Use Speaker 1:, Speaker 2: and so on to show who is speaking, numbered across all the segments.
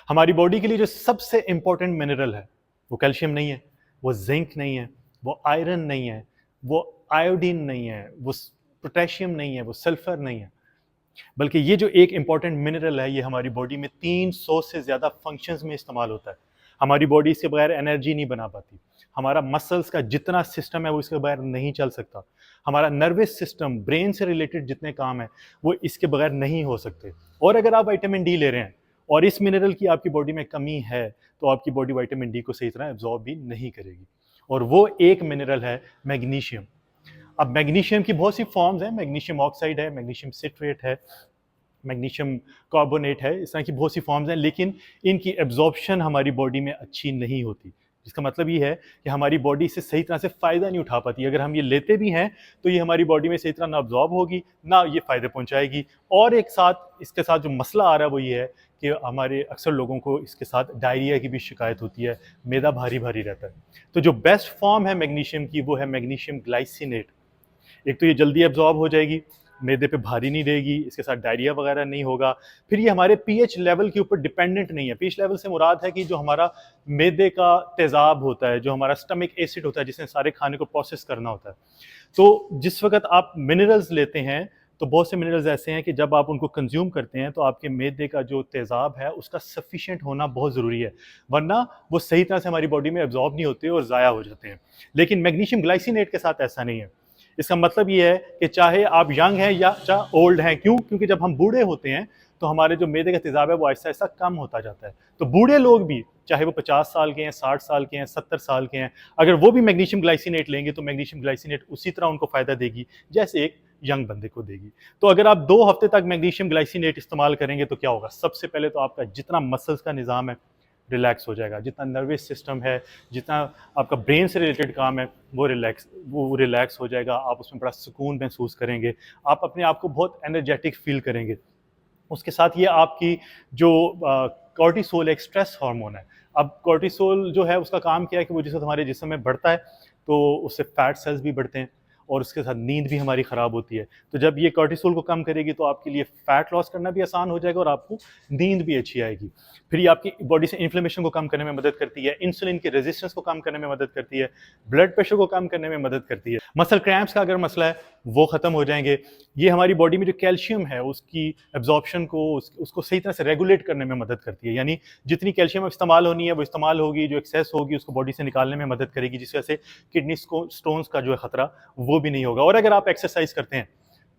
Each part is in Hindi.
Speaker 1: हमारी बॉडी के लिए जो सबसे इंपॉर्टेंट मिनरल है वो कैल्शियम नहीं है, वो जिंक नहीं है, वो आयरन नहीं है, वो आयोडीन नहीं है, वो पोटेशियम नहीं है, वो सल्फर नहीं है, बल्कि ये जो एक इंपॉर्टेंट मिनरल है ये हमारी बॉडी में 300 से ज़्यादा फंक्शंस में इस्तेमाल होता है। हमारी बॉडी इसके बगैर एनर्जी नहीं बना पाती। हमारा मसल्स का जितना सिस्टम है वो इसके बगैर नहीं चल सकता। हमारा नर्वस सिस्टम, ब्रेन से रिलेटेड जितने काम हैं वो इसके बगैर नहीं हो सकते। और अगर आप विटामिन डी ले रहे हैं और इस मिनरल की आपकी बॉडी में कमी है तो आपकी बॉडी विटामिन डी को सही तरह एब्जॉर्ब भी नहीं करेगी। और वो एक मिनरल है मैग्नीशियम। अब मैग्नीशियम की बहुत सी फॉर्म्स हैं, मैग्नीशियम ऑक्साइड है, मैग्नीशियम सिट्रेट है, मैग्नीशियम कार्बोनेट है, इस तरह की बहुत सी फॉर्म्स हैं, लेकिन इनकी एब्जॉर्प्शन हमारी बॉडी में अच्छी नहीं होती। जिसका मतलब ये है कि हमारी बॉडी इससे सही तरह से फ़ायदा नहीं उठा पाती। अगर हम ये लेते भी हैं तो ये हमारी बॉडी में सही तरह ना अब्जॉर्ब होगी, ना ये फ़ायदे पहुंचाएगी। और एक साथ इसके साथ जो मसला आ रहा है वो ये है कि हमारे अक्सर लोगों को इसके साथ डायरिया की भी शिकायत होती है, मैदा भारी भारी रहता है। तो जो बेस्ट फॉर्म है मैग्नीशियम की वो है मैग्नीशियम ग्लाइसिनेट। एक तो ये जल्दी एब्जॉर्ब हो जाएगी, मैदे पे भारी नहीं रहेगी, इसके साथ डायरिया वगैरह नहीं होगा। फिर ये हमारे पीएच लेवल के ऊपर डिपेंडेंट नहीं है। पीएच लेवल से मुराद है कि जो हमारा मैदे का तेज़ाब होता है, जो हमारा स्टमक एसिड होता है जिसने सारे खाने को प्रोसेस करना होता है। तो जिस वक्त आप मिनरल्स लेते हैं तो बहुत से मिनरल्स ऐसे हैं कि जब आप उनको कंज्यूम करते हैं तो आपके मैदे का जो तेज़ाब है उसका सफिशिएंट होना बहुत ज़रूरी है, वरना वो सही तरह से हमारी बॉडी में एब्जॉर्ब नहीं होते और ज़ाया हो जाते हैं। लेकिन मैग्नीशियम ग्लाइसिनेट के साथ ऐसा नहीं है। इसका मतलब ये है कि चाहे आप यंग हैं या चाहे ओल्ड हैं, क्यों? क्योंकि जब हम बूढ़े होते हैं तो हमारे जो मैदे का तेज़ाब है वो आहिस्ता आहिस्ता कम होता जाता है। तो बूढ़े लोग भी, चाहे वो 50 साल के हैं, 60 साल के हैं, 70 साल के हैं, अगर वो भी मैग्नीशियम ग्लाइसिनेट लेंगे तो मैग्नीशियम ग्लाइसिनेट उसी तरह उनको फ़ायदा देगी जैसे एक यंग बंदे को देगी। तो अगर आप 2 हफ्ते तक मैग्नीशियम ग्लाइसिनेट इस्तेमाल करेंगे तो क्या होगा? सबसे पहले तो आपका जितना मसल्स का निज़ाम है रिलैक्स हो जाएगा, जितना नर्वस सिस्टम है, जितना आपका ब्रेन से रिलेटेड काम है वो रिलैक्स हो जाएगा। आप उसमें बड़ा सुकून महसूस करेंगे, आप अपने आप को बहुत एनर्जेटिक फील करेंगे। उसके साथ ये आपकी जो कॉर्टिसोल एक स्ट्रेस हार्मोन है। अब कॉर्टिसोल जो है उसका काम क्या है कि वो जिस वक्त हमारे जिस्म में बढ़ता है तो उससे फैट सेल्स भी बढ़ते हैं और उसके साथ नींद भी हमारी ख़राब होती है। तो जब ये कॉर्टिसोल को कम करेगी तो आपके लिए फ़ैट लॉस करना भी आसान हो जाएगा और आपको नींद भी अच्छी आएगी। फिर ये आपकी बॉडी से इन्फ्लेमेशन को कम करने में मदद करती है, इंसुलिन की रेजिस्टेंस को कम करने में मदद करती है, ब्लड प्रेशर को कम करने में मदद करती है। मसल क्रैम्प्स का अगर मसला है वो ख़त्म हो जाएंगे। ये हमारी बॉडी में जो कैल्शियम है उसकी एब्जॉर्प्शन को उसको सही तरह से रेगुलेट करने में मदद करती है। यानी जितनी कैल्शियम इस्तेमाल होनी है वो इस्तेमाल होगी, जो एक्सेस होगी उसको बॉडी से निकालने में मदद करेगी, जिस वजह से किडनी स्टोन्स का जो है ख़तरा वो भी नहीं होगा। और अगर आप एक्सरसाइज करते हैं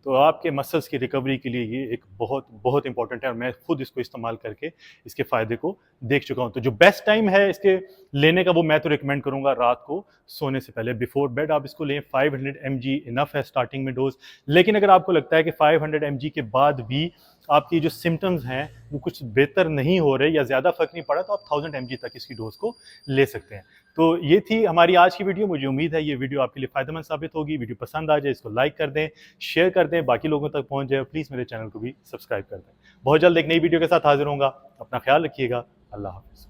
Speaker 1: तो आपके मसल्स की रिकवरी के लिए ये एक बहुत बहुत इंपॉर्टेंट है और मैं खुद इसको इस्तेमाल करके इसके फ़ायदे को देख चुका हूँ। तो जो बेस्ट टाइम है इसके लेने का वो मैं तो रिकमेंड करूँगा रात को सोने से पहले, बिफोर बेड आप इसको लें। 500 mg इनफ है स्टार्टिंग में डोज। लेकिन अगर आपको लगता है कि 500 mg के बाद भी आपकी जो सिम्टम्स हैं वो कुछ बेहतर नहीं हो रहे या ज़्यादा फ़र्क नहीं पड़ा तो आप 1000 mg तक इसकी डोज को ले सकते हैं। तो ये थी हमारी आज की वीडियो। मुझे उम्मीद है ये वीडियो आपके लिए फ़ायदेमंद साबित होगी। वीडियो पसंद आ जाए इसको लाइक कर दें, शेयर कर दें, बाकी लोगों तक पहुंच जाए। प्लीज़ मेरे चैनल को भी सब्सक्राइब कर दें। बहुत जल्द एक नई वीडियो के साथ हाजिर होऊंगा। अपना ख्याल रखिएगा। अल्लाह हाफ़िज़।